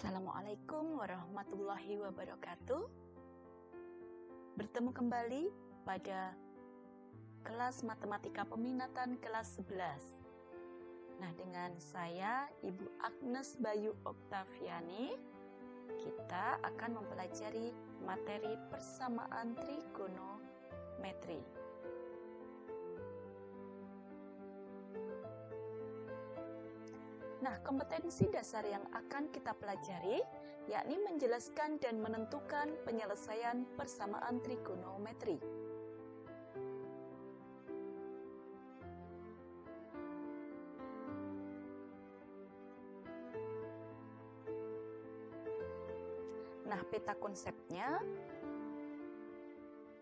Assalamualaikum warahmatullahi wabarakatuh. Bertemu kembali pada kelas matematika peminatan kelas 11. Nah, dengan saya Ibu Agnes Bayu Oktaviani, kita akan mempelajari materi persamaan trigonometri. Nah, kompetensi dasar yang akan kita pelajari yakni menjelaskan dan menentukan penyelesaian persamaan trigonometri. Nah, peta konsepnya,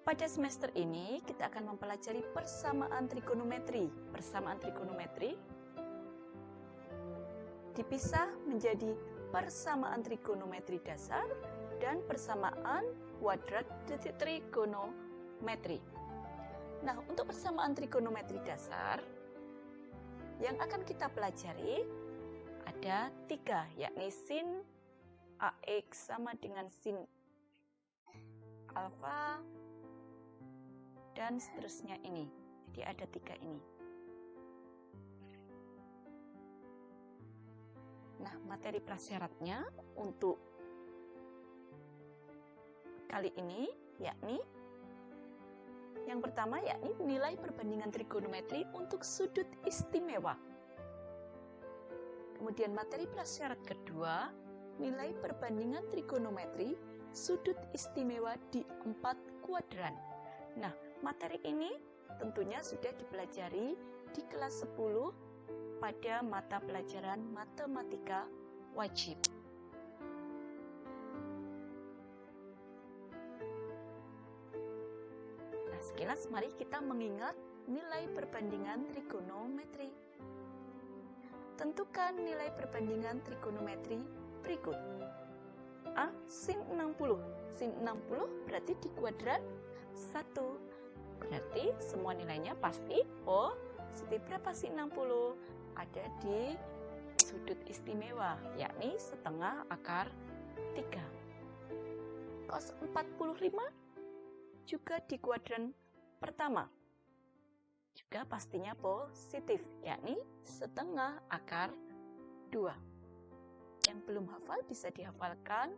pada semester ini kita akan mempelajari persamaan trigonometri. Persamaan trigonometri dipisah menjadi persamaan trigonometri dasar dan persamaan kuadrat trigonometri. Nah, untuk persamaan trigonometri dasar yang akan kita pelajari ada 3, yakni sin AX sama dengan sin alfa dan seterusnya ini. Jadi ada 3 ini. Nah, materi prasyaratnya untuk kali ini yakni yang pertama yakni nilai perbandingan trigonometri untuk sudut istimewa. Kemudian materi prasyarat kedua, nilai perbandingan trigonometri sudut istimewa di 4 kuadran. Nah, materi ini tentunya sudah dipelajari di kelas 10 pada mata pelajaran matematika wajib. Nah, sekilas mari kita mengingat nilai perbandingan trigonometri. Tentukan nilai perbandingan trigonometri berikut. A. Sin 60. Sin 60 berarti di kuadran 1. Berarti semua nilainya pasti positif. Berapa sin 60? Ada di sudut istimewa, yakni setengah akar 3. Cos 45 juga di kuadran pertama. Juga pastinya positif, yakni setengah akar 2. Yang belum hafal bisa dihafalkan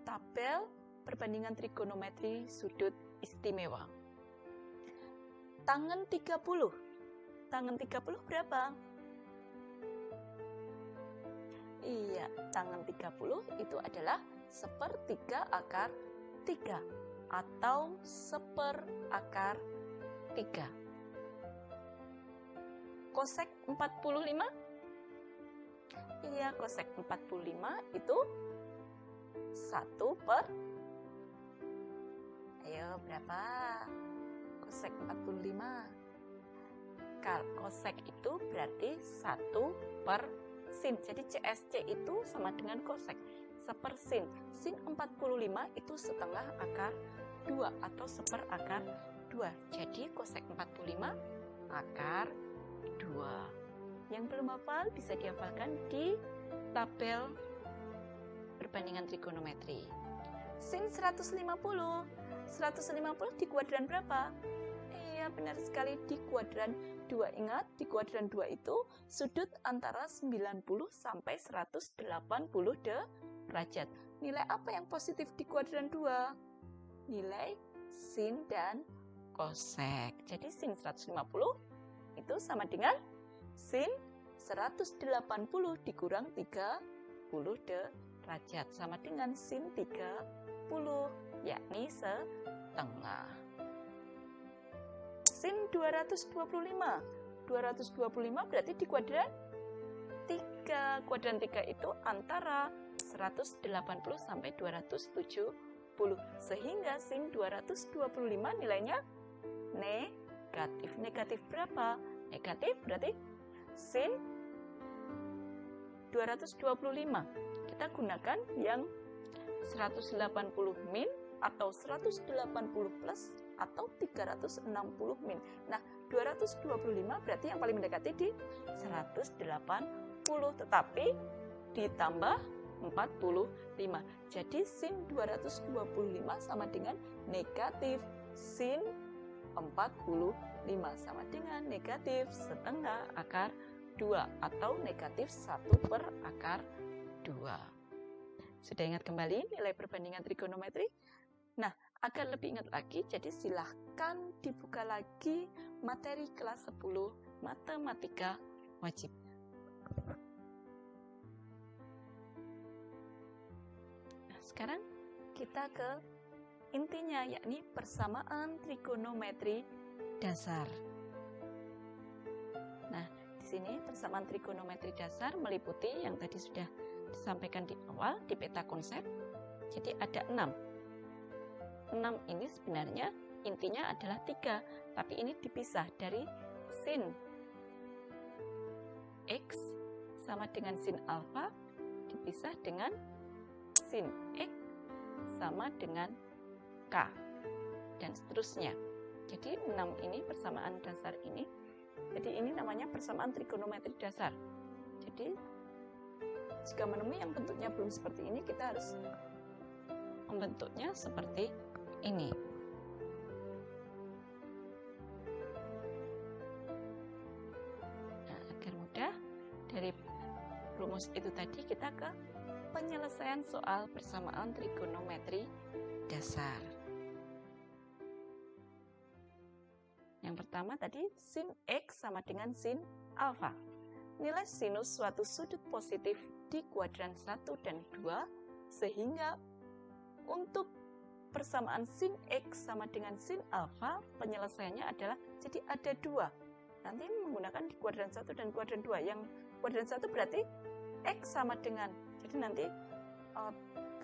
tabel perbandingan trigonometri sudut istimewa. Tangen 30. Tangen 30 berapa? Iya, tangen 30 itu adalah 1/3 akar 3 atau 1/akar 3. Kosek 45? Iya, kosek 45 itu 1 per, ayo berapa? Kosek 45. Kosek itu berarti 1 per sin. Jadi CSC itu sama dengan kosek 1 sin. Sin 45 itu setengah akar 2 atau 1/akar 2. Jadi kosek 45 akar 2. Yang belum hafal bisa dihafalkan di tabel perbandingan trigonometri. Sin 150. 150 di kuadran berapa? Iya, benar sekali di kuadran 2. Ingat, di kuadran 2 itu sudut antara 90 sampai 180 derajat. Nilai apa yang positif di kuadran 2? Nilai sin dan kosek. Jadi sin 150 itu sama dengan sin 180 dikurang 30 derajat. Sama dengan sin 30, yakni setengah. Sin 225. 225 berarti di kuadran 3. Kuadran 3 itu antara 180 sampai 270. Sehingga sin 225 nilainya negatif. Negatif berapa? Negatif berarti sin 225. Kita gunakan yang 180 min atau 180 plus atau 360 min. Nah, 225 berarti yang paling mendekati di 180, tetapi ditambah 45. Jadi sin 225 sama dengan negatif sin 45 sama dengan negatif setengah akar 2 atau negatif 1/2. Sudah ingat kembali nilai perbandingan trigonometri? Nah, agar lebih ingat lagi, jadi silahkan dibuka lagi materi kelas 10 matematika wajib. Nah, sekarang kita ke intinya, yakni persamaan trigonometri dasar. Nah, di sini persamaan trigonometri dasar meliputi yang tadi sudah disampaikan di awal di peta konsep. Jadi ada 6. 6 ini sebenarnya intinya adalah 3, tapi ini dipisah dari sin X sama dengan sin alfa, dipisah dengan sin X sama dengan K, dan seterusnya. Jadi 6 ini persamaan dasar ini, jadi ini namanya persamaan trigonometri dasar. Jadi jika menemui yang bentuknya belum seperti ini, kita harus membentuknya seperti ini. Nah, agar mudah, dari rumus itu tadi kita ke penyelesaian soal persamaan trigonometri dasar. Yang pertama tadi sin X sama dengan sin alfa. Nilai sinus suatu sudut positif di kuadran 1 dan 2, sehingga untuk persamaan sin X sama dengan sin alfa, penyelesaiannya adalah, jadi ada 2. Nanti menggunakan di kuadran 1 dan kuadran 2. Yang kuadran 1 berarti X sama dengan, jadi nanti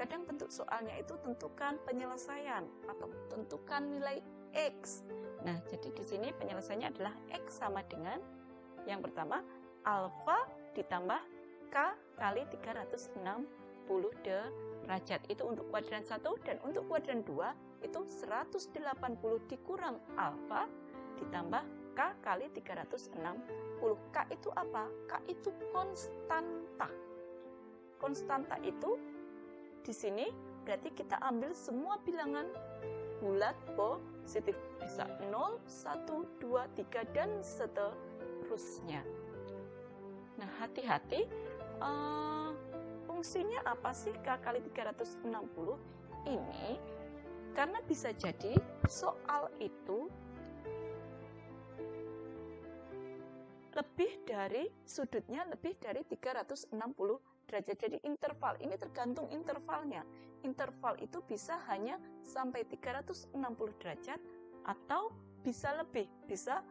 kadang bentuk soalnya itu tentukan penyelesaian atau tentukan nilai X. Nah, jadi di sini penyelesaiannya adalah X sama dengan, yang pertama, alfa ditambah K kali 360 derajat. Itu untuk kuadran 1, dan untuk kuadran 2 itu 180 dikurang alfa ditambah K kali 360. K itu apa? K itu konstanta. Konstanta itu di sini berarti kita ambil semua bilangan bulat positif, bisa 0, 1, 2, 3 dan seterusnya. Nah, hati-hati, fungsinya apa sih K kali 360 ini? Karena bisa jadi soal itu lebih dari sudutnya lebih dari 360 derajat. Jadi interval ini tergantung intervalnya. Interval itu bisa hanya sampai 360 derajat atau bisa lebih, bisa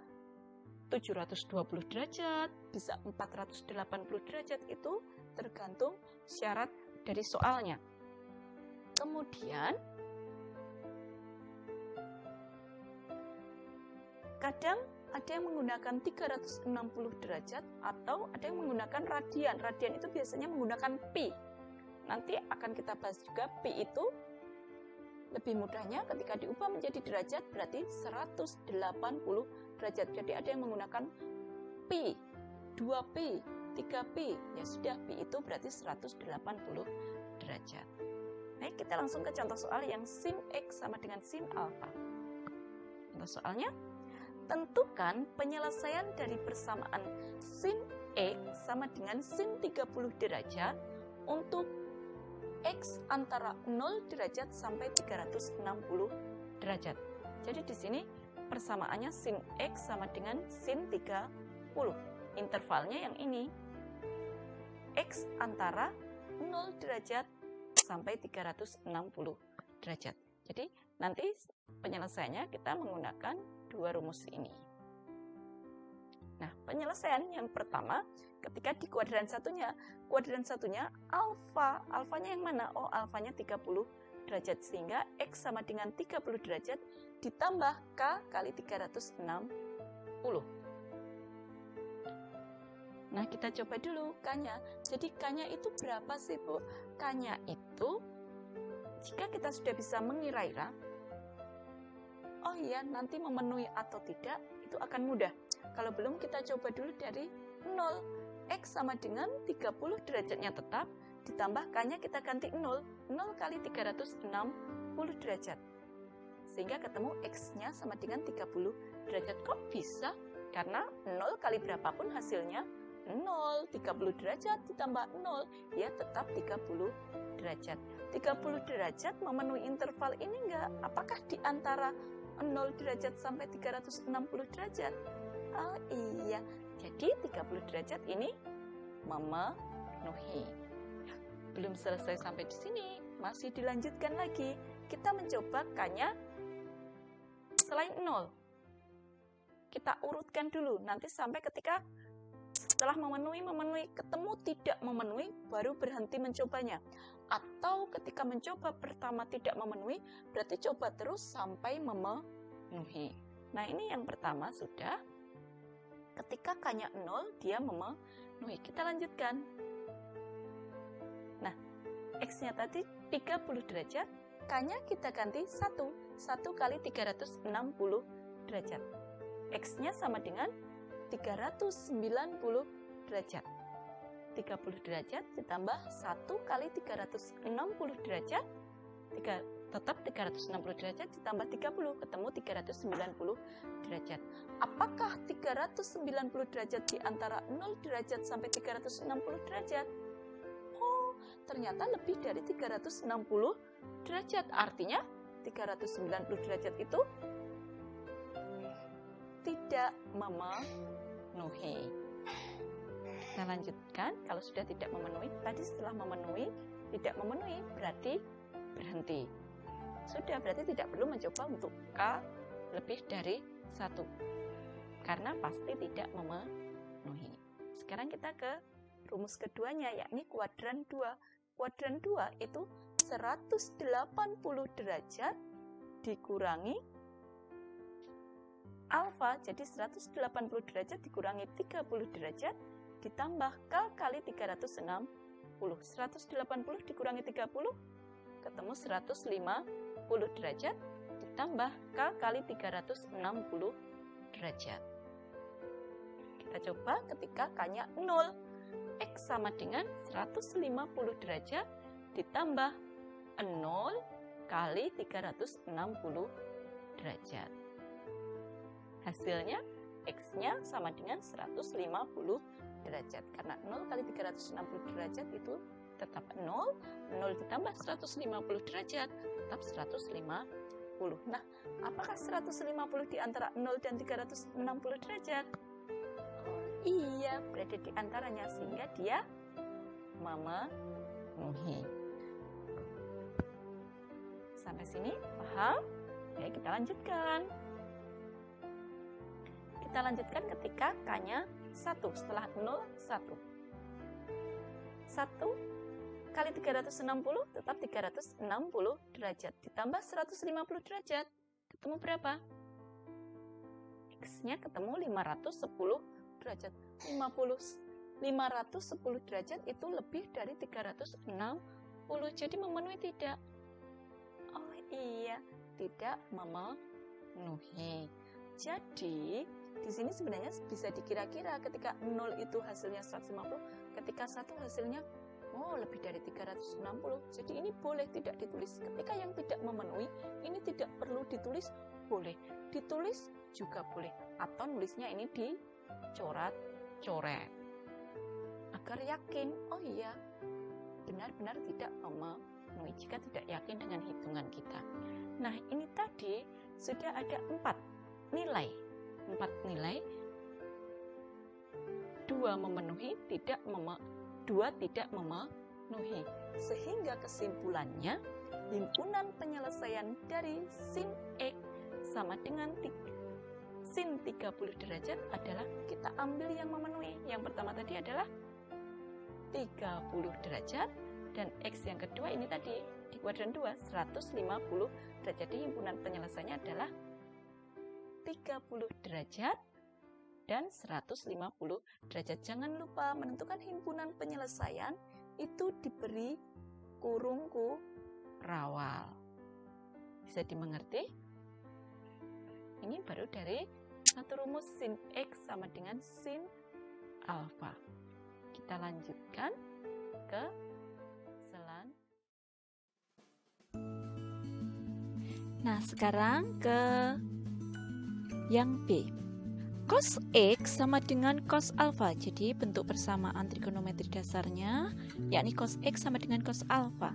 720 derajat, bisa 480 derajat, itu tergantung syarat dari soalnya. Kemudian kadang ada yang menggunakan 360 derajat atau ada yang menggunakan radian. Radian itu biasanya menggunakan pi. Nanti akan kita bahas juga pi itu lebih mudahnya ketika diubah menjadi derajat berarti 180 derajat. Jadi ada yang menggunakan pi, 2pi, 3pi. Ya sudah, pi itu berarti 180 derajat. Baik, kita langsung ke contoh soal yang sin X sama dengan sin alfa. Contoh soalnya, tentukan penyelesaian dari persamaan sin X sama dengan sin 30 derajat untuk X antara 0 derajat sampai 360 derajat. Jadi di sini persamaannya sin X sama dengan sin 30. Intervalnya yang ini. X antara 0 derajat sampai 360 derajat. Jadi nanti penyelesaiannya kita menggunakan 2 rumus ini. Nah, penyelesaian yang pertama, ketika di kuadran satunya alfanya yang mana? Oh, alfanya 30 derajat, sehingga X sama dengan 30 derajat ditambah K kali 360. Nah, kita coba dulu K-nya. Jadi K-nya itu berapa sih, Bu? K-nya itu, jika kita sudah bisa mengira-ira, oh iya, nanti memenuhi atau tidak, itu akan mudah. Kalau belum, kita coba dulu dari 0. X sama dengan 30 derajatnya tetap, ditambah K-nya kita ganti 0. 0 kali 360 derajat. Sehingga ketemu X-nya sama dengan 30 derajat. Kok bisa? Karena 0 kali berapapun hasilnya 0. 30 derajat ditambah 0, ya tetap 30 derajat. 30 derajat memenuhi interval ini enggak? Apakah di antara 0 derajat sampai 360 derajat? Oh iya, jadi 30 derajat ini memenuhi. Belum selesai sampai di sini, masih dilanjutkan lagi. Kita mencoba K-nya selain 0. Kita urutkan dulu, nanti sampai ketika setelah memenuhi, ketemu tidak memenuhi, baru berhenti mencobanya. Atau ketika mencoba pertama tidak memenuhi, berarti coba terus sampai memenuhi. Nah, ini yang pertama sudah. Ketika K-nya 0, dia memenuhi. Kita lanjutkan. Nah, X-nya tadi 30 derajat, K-nya kita ganti 1. 1 kali 360 derajat. X-nya sama dengan 390 derajat. 30 derajat ditambah 1 kali 360 derajat, tetap 360 derajat ditambah 30, ketemu 390 derajat. Apakah 390 derajat di antara 0 derajat sampai 360 derajat? Oh, ternyata lebih dari 360 derajat. Artinya 390 derajat itu tidak memenuhi. Kita lanjutkan. Kalau sudah tidak memenuhi, tadi setelah memenuhi, tidak memenuhi berarti berhenti. Sudah, berarti tidak perlu mencoba untuk K lebih dari 1. Karena pasti tidak memenuhi. Sekarang kita ke rumus keduanya, yakni kuadran 2. Kuadran 2 itu 180 derajat dikurangi alfa, jadi 180 derajat dikurangi 30 derajat ditambah K kali 360. 180 dikurangi 30, ketemu 150 derajat ditambah K kali 360 derajat. Kita coba ketika K-nya 0. X sama dengan 150 derajat ditambah 0 kali 360 derajat. Hasilnya X-nya sama dengan 150 derajat. Karena 0 kali 360 derajat itu tetap 0. 0 ditambah 150 derajat tetap 150. Nah, apakah 150 di antara 0 dan 360 derajat? Iya, berada di antaranya, sehingga dia memenuhi. Sampai sini paham? Oke, kita lanjutkan. Kita lanjutkan ketika K-nya 1, setelah 0, 1. 1 kali 360 tetap 360 derajat. Ditambah 150 derajat. Ketemu berapa? X-nya ketemu 510 derajat. 510 derajat itu lebih dari 360. Jadi memenuhi tidak? Oh iya, tidak memenuhi. Jadi di sini sebenarnya bisa dikira-kira ketika 0 itu hasilnya 150, ketika 1 hasilnya lebih dari 360. Jadi ini boleh tidak ditulis. Ketika yang tidak memenuhi, ini tidak perlu ditulis, boleh. Ditulis juga boleh. Atau nulisnya ini dicoret-coret. Agar yakin, oh iya, benar-benar tidak memenuhi jika tidak yakin dengan hitungan kita. Nah, ini tadi sudah ada 4 nilai. 2 memenuhi, 2 tidak memenuhi. Sehingga kesimpulannya, himpunan penyelesaian dari sin X sama dengan sin 30 derajat adalah kita ambil yang memenuhi. Yang pertama tadi adalah 30 derajat, dan X yang kedua ini tadi di kuadran 2, 150 derajat. Jadi himpunan penyelesaiannya adalah 30 derajat dan 150 derajat. Jangan lupa menentukan himpunan penyelesaian itu diberi kurung kurawal. Bisa dimengerti? Ini baru dari satu rumus sin X sama dengan sin alfa. Kita lanjutkan ke Nah, sekarang ke yang B. Cos X sama dengan cos alfa. Jadi bentuk persamaan trigonometri dasarnya yakni cos X sama dengan cos alfa.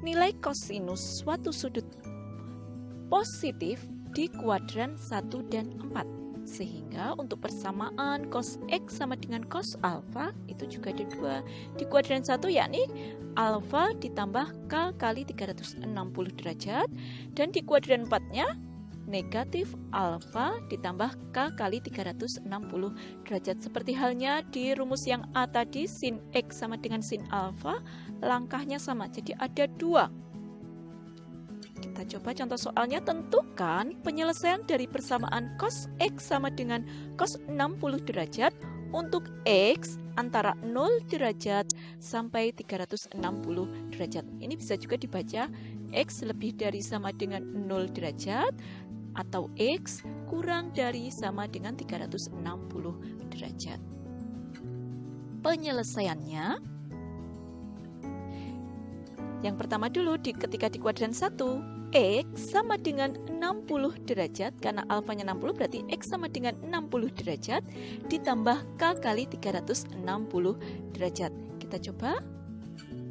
Nilai kosinus suatu sudut positif di kuadran 1 dan 4. Sehingga untuk persamaan cos X sama dengan cos alfa itu juga ada 2. Di kuadran 1 yakni alfa ditambah K kali 360 derajat. Dan di kuadran 4-nya negatif alfa ditambah K kali 360 derajat. Seperti halnya di rumus yang A tadi, sin X sama dengan sin alfa, langkahnya sama. Jadi ada 2. Kita coba contoh soalnya. Tentukan penyelesaian dari persamaan cos X sama dengan cos 60 derajat untuk X antara 0 derajat sampai 360 derajat. Ini bisa juga dibaca X lebih dari sama dengan 0 derajat atau X kurang dari sama dengan 360 derajat. Penyelesaiannya, yang pertama dulu ketika di kuadran 1, X sama dengan 60 derajat, karena alfanya 60 berarti X sama dengan 60 derajat ditambah K kali 360 derajat. Kita coba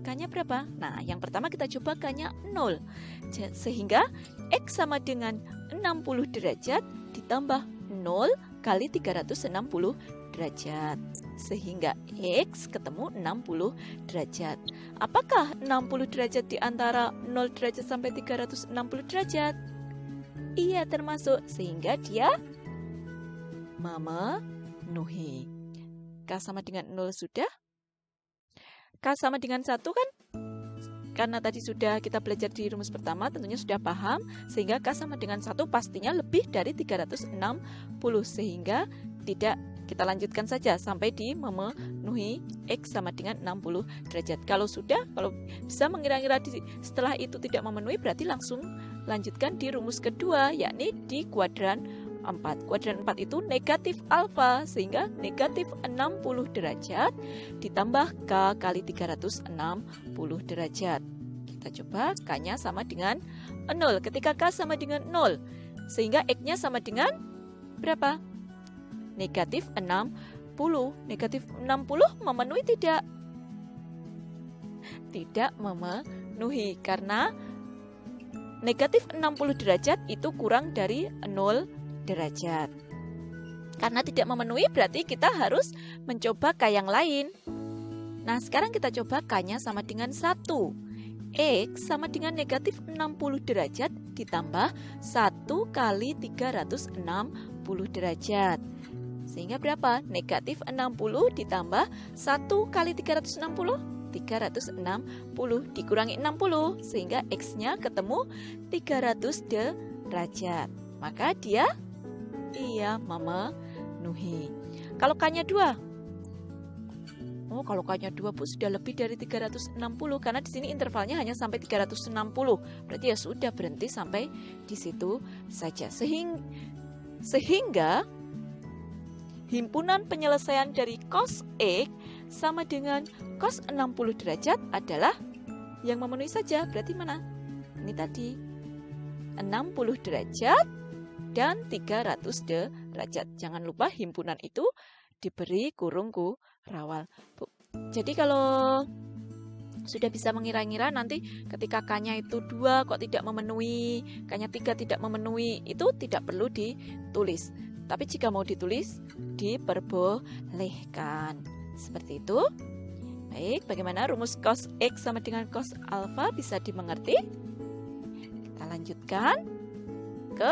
K-nya berapa? Nah, yang pertama kita coba K-nya 0. Sehingga X sama dengan 60 derajat ditambah 0 kali 360 derajat. Sehingga X ketemu 60 derajat. Apakah 60 derajat di antara 0 derajat sampai 360 derajat? Iya, termasuk. Sehingga dia memenuhi. K sama dengan 0 sudah. K sama dengan 1 kan? Karena tadi sudah kita belajar di rumus pertama, tentunya sudah paham. Sehingga K sama dengan 1 pastinya lebih dari 360. Sehingga tidak, kita lanjutkan saja sampai di memenuhi X sama dengan 60 derajat. Kalau bisa mengira-ngira setelah itu tidak memenuhi, berarti langsung lanjutkan di rumus kedua, yakni di kuadran 4. Kuadran 4 itu negatif alfa, sehingga negatif 60 derajat ditambah K kali 360 derajat. Kita coba K-nya sama dengan 0. Ketika K sama dengan 0, sehingga X-nya sama dengan berapa? Negatif 60. Negatif 60 memenuhi tidak? Tidak memenuhi, karena negatif 60 derajat itu kurang dari 0 derajat. Karena tidak memenuhi, berarti kita harus mencoba K yang lain. Nah, sekarang kita coba K-nya sama dengan 1. X sama dengan negatif 60 derajat ditambah 1 kali 360 derajat. Sehingga berapa? Negatif 60 ditambah 1 kali 360? 360 dikurangi 60, sehingga X-nya ketemu 300 derajat. Maka dia memenuhi. Kalau K-nya 2. Oh, kalau K-nya 2 Bu, sudah lebih dari 360, karena di sini intervalnya hanya sampai 360. Berarti ya sudah, berhenti sampai di situ saja. Sehingga himpunan penyelesaian dari cos X sama dengan cos 60 derajat adalah yang memenuhi saja. Berarti mana? Ini tadi 60 derajat dan 300 derajat. Jangan lupa himpunan itu diberi kurung kurawal. Jadi kalau sudah bisa mengira-ngira nanti ketika K-nya itu 2 kok tidak memenuhi, K-nya 3 tidak memenuhi, itu tidak perlu ditulis. Tapi jika mau ditulis, diperbolehkan. Seperti itu. Baik, bagaimana rumus cos X sama dengan cos alfa bisa dimengerti? Kita lanjutkan ke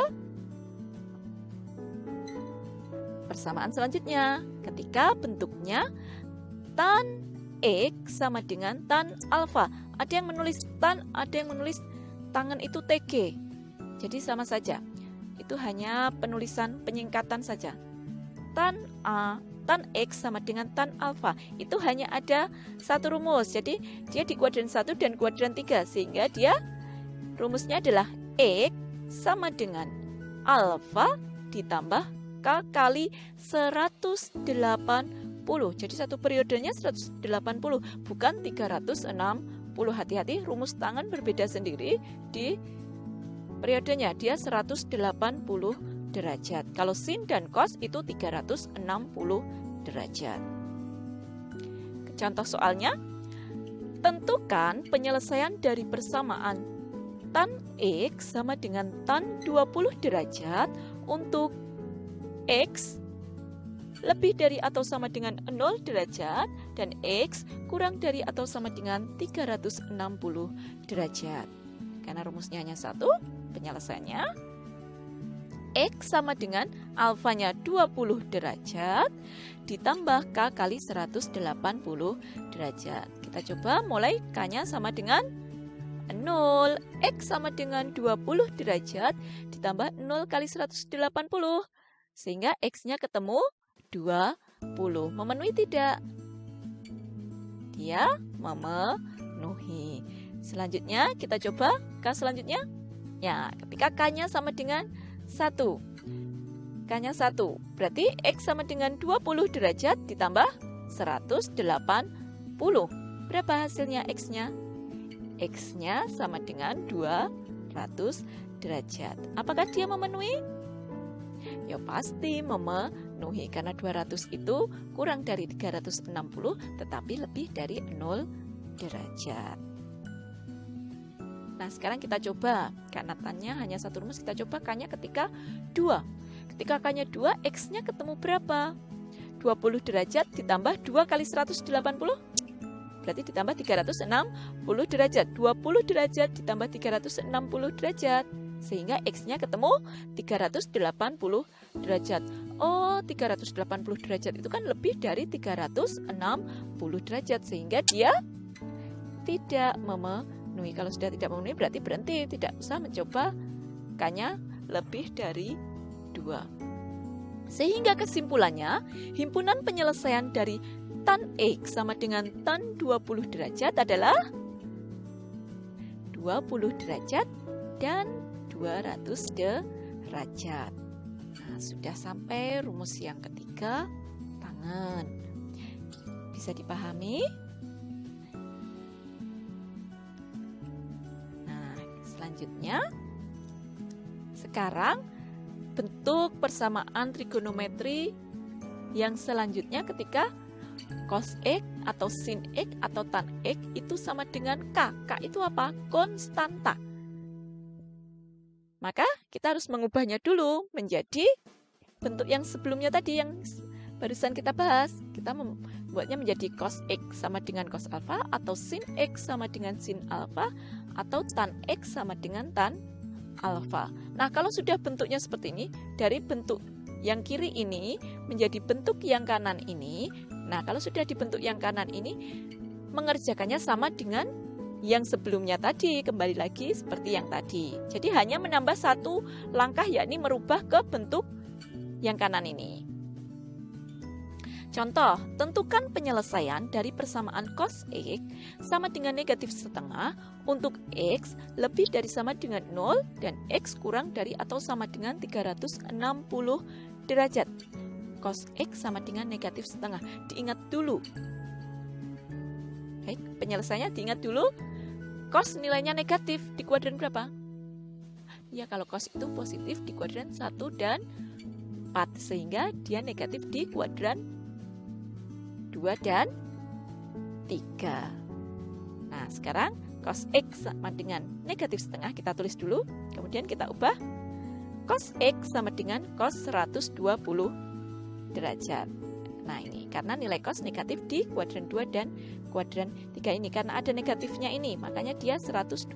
persamaan selanjutnya. Ketika bentuknya tan X sama dengan tan alfa. Ada yang menulis tan, ada yang menulis tangan itu TG. Jadi sama saja. Itu hanya penulisan penyingkatan saja. Tan X sama dengan tan alfa. Itu hanya ada satu rumus. Jadi dia di kuadran 1 dan kuadran 3. Sehingga dia rumusnya adalah X sama dengan alfa ditambah K kali 180. Jadi satu periodenya 180, bukan 360. Hati-hati, rumus tangan berbeda sendiri di periodenya dia 180 derajat. Kalau sin dan cos itu 360 derajat. Contoh soalnya, tentukan penyelesaian dari persamaan tan X sama dengan tan 20 derajat untuk X lebih dari atau sama dengan 0 derajat dan X kurang dari atau sama dengan 360 derajat. Karena rumusnya hanya satu, penyelesaiannya X sama dengan alfanya 20 derajat ditambah K kali 180 derajat. Kita coba mulai K-nya sama dengan 0. X sama dengan 20 derajat ditambah 0 kali 180. Sehingga X-nya ketemu 20. Memenuhi tidak? Dia memenuhi. Selanjutnya kita coba K selanjutnya. Ya, ketika K-nya sama dengan 1. K-nya 1. Berarti X sama dengan 20 derajat ditambah 180. Berapa hasilnya X-nya? X-nya sama dengan 200 derajat. Apakah dia memenuhi? Ya pasti memenuhi, karena 200 itu kurang dari 360 tetapi lebih dari 0 derajat. Nah, sekarang kita coba, karena tannya hanya satu rumus, kita coba K-nya ketika 2. Ketika K-nya 2, X-nya ketemu berapa? 20 derajat ditambah 2 kali 180, berarti ditambah 360 derajat. 20 derajat ditambah 360 derajat, sehingga X-nya ketemu 380 derajat. Oh, 380 derajat itu kan lebih dari 360 derajat, sehingga dia tidak memenuhi. Kalau sudah tidak memenuhi berarti berhenti, tidak usah mencoba K-nya lebih dari 2. Sehingga kesimpulannya, himpunan penyelesaian dari tan X sama dengan tan 20 derajat adalah 20 derajat dan 200 derajat. Nah, sudah sampai rumus yang ketiga, tangan. Bisa dipahami? Nah, selanjutnya, sekarang bentuk persamaan trigonometri yang selanjutnya ketika cos X atau sin X atau tan X itu sama dengan K. K itu apa? Konstanta. Maka kita harus mengubahnya dulu menjadi bentuk yang sebelumnya tadi yang barusan kita bahas. Kita membuatnya menjadi cos X sama dengan cos alfa, atau sin X sama dengan sin alfa, atau tan X sama dengan tan alfa. Nah, kalau sudah bentuknya seperti ini, dari bentuk yang kiri ini menjadi bentuk yang kanan ini. Nah, kalau sudah dibentuk yang kanan ini, mengerjakannya sama dengan yang sebelumnya tadi, kembali lagi seperti yang tadi. Jadi hanya menambah satu langkah, yakni merubah ke bentuk yang kanan ini. Contoh, tentukan penyelesaian dari persamaan cos X sama dengan negatif setengah untuk X lebih dari sama dengan 0 dan X kurang dari atau sama dengan 360 derajat. Cos X sama dengan negatif setengah. Diingat dulu. Baik, penyelesaiannya diingat dulu. Cos nilainya negatif di kuadran berapa? Ya, kalau cos itu positif di kuadran 1 dan 4, sehingga dia negatif di kuadran 2 dan 3. Nah, sekarang cos X sama dengan negatif setengah kita tulis dulu, kemudian kita ubah. Cos X sama dengan cos 120 derajat. Nah, ini karena nilai cos negatif di kuadran 2 dan kuadran 3 ini. Karena ada negatifnya ini, makanya dia 120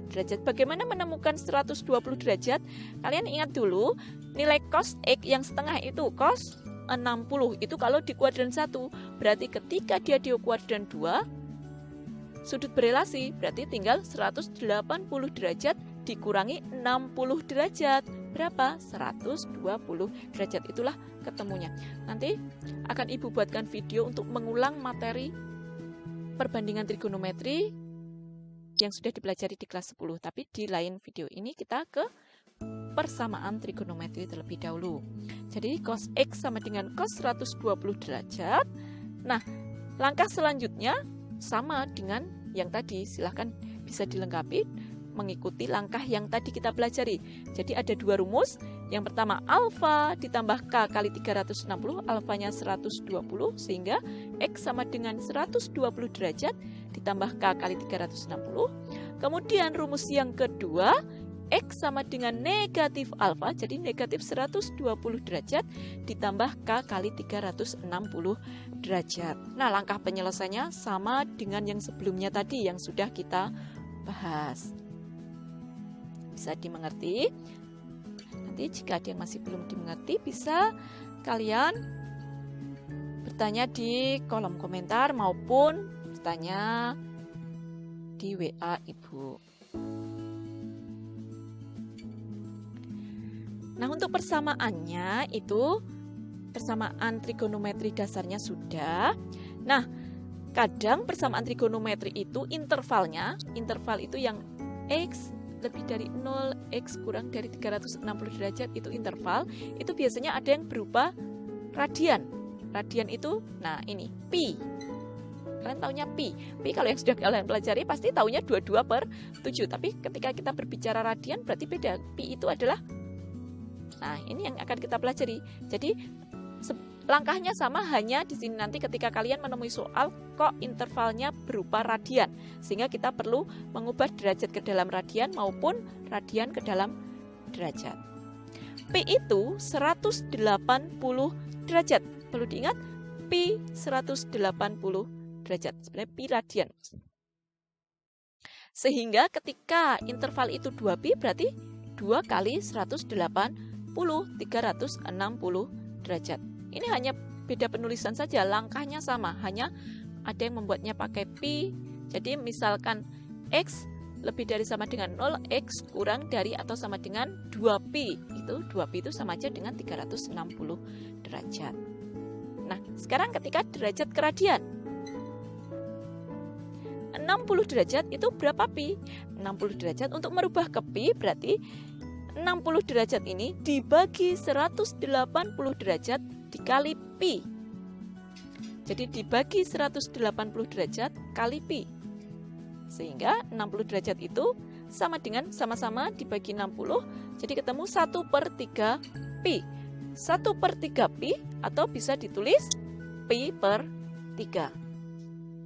derajat. Bagaimana menemukan 120 derajat? Kalian ingat dulu, nilai cos X yang setengah itu cos 60. Itu kalau di kuadran 1. Berarti ketika dia di kuadran 2, sudut berelasi, berarti tinggal 180 derajat dikurangi 60 derajat. Berapa? 120 derajat. Itulah ketemunya. Nanti akan Ibu buatkan video untuk mengulang materi perbandingan trigonometri yang sudah dipelajari di kelas 10. Tapi di lain video ini kita ke persamaan trigonometri terlebih dahulu. Jadi cos X sama dengan cos 120 derajat. Nah, langkah selanjutnya sama dengan yang tadi. Silahkan bisa dilengkapi. mengikuti langkah yang tadi kita pelajari. Jadi ada dua rumus. Yang pertama alfa ditambah K kali 360, alfanya 120, sehingga X sama dengan 120 derajat ditambah K kali 360. Kemudian rumus yang kedua, X sama dengan negatif alfa, jadi negatif 120 derajat ditambah K kali 360 derajat. Nah, langkah penyelesaiannya sama dengan yang sebelumnya tadi yang sudah kita bahas. Bisa dimengerti? Nanti jika ada yang masih belum dimengerti, bisa kalian bertanya di kolom komentar maupun bertanya di WA Ibu. Nah, untuk persamaannya itu persamaan trigonometri dasarnya sudah. Nah, kadang persamaan trigonometri itu interval itu yang X lebih dari 0, X kurang dari 360 derajat itu interval, itu biasanya ada yang berupa radian. Radian itu, nah ini, pi. Kalian taunya pi. Pi kalau yang sudah kalian pelajari pasti taunya 22/7. Tapi ketika kita berbicara radian berarti beda. Pi itu adalah, nah ini yang akan kita pelajari. Jadi langkahnya sama, hanya di sini nanti ketika kalian menemui soal kok intervalnya berupa radian, sehingga kita perlu mengubah derajat ke dalam radian maupun radian ke dalam derajat. Pi itu 180 derajat. Perlu diingat, pi 180 derajat. Sebenarnya pi radian. Sehingga ketika interval itu 2pi berarti 2 kali 180, 360 derajat. Ini hanya beda penulisan saja, langkahnya sama, hanya ada yang membuatnya pakai pi. Jadi misalkan X lebih dari sama dengan 0, X kurang dari atau sama dengan 2pi. Itu 2pi itu sama aja dengan 360 derajat. Nah, sekarang ketika derajat ke radian. 60 derajat itu berapa pi? 60 derajat untuk merubah ke pi berarti 60 derajat ini dibagi 180 derajat dikali pi. Jadi dibagi 180 derajat kali pi. Sehingga 60 derajat itu sama dengan sama-sama dibagi 60. Jadi ketemu 1/3 pi. 1/3 pi atau bisa ditulis pi per 3.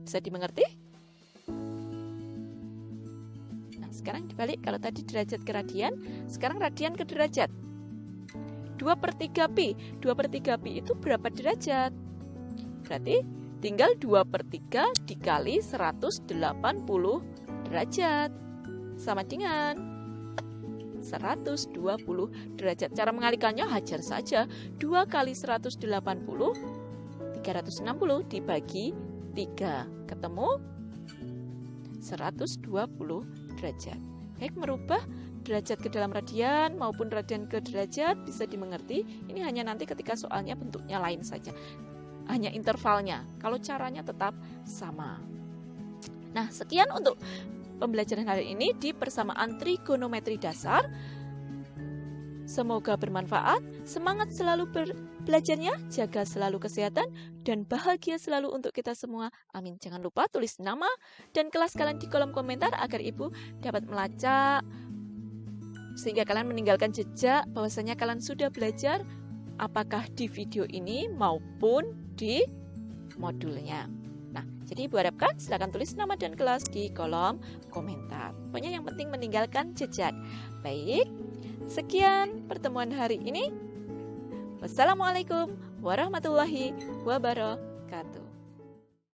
Bisa dimengerti? Nah, sekarang dibalik, kalau tadi derajat ke radian, sekarang radian ke derajat. 2/3 pi. 2/3 pi itu berapa derajat? Berarti tinggal 2/3 dikali 180 derajat. Sama dengan 120 derajat. Cara mengalikannya hajar saja. 2 kali 180, 360 dibagi 3. Ketemu 120 derajat. Baik, merubah derajat ke dalam radian maupun radian ke derajat bisa dimengerti. Ini hanya nanti ketika soalnya bentuknya lain saja, hanya intervalnya. Kalau caranya tetap sama. Nah, sekian untuk pembelajaran hari ini di persamaan trigonometri dasar. Semoga bermanfaat. Semangat selalu belajarnya, jaga selalu kesehatan, dan bahagia selalu untuk kita semua. Amin. Jangan lupa tulis nama dan kelas kalian di kolom komentar agar Ibu dapat melacak, sehingga kalian meninggalkan jejak bahwasanya kalian sudah belajar apakah di video ini maupun di modulnya. Nah, jadi Ibu harapkan silakan tulis nama dan kelas di kolom komentar. Pokoknya yang penting meninggalkan jejak. Baik, sekian pertemuan hari ini. Wassalamualaikum warahmatullahi wabarakatuh.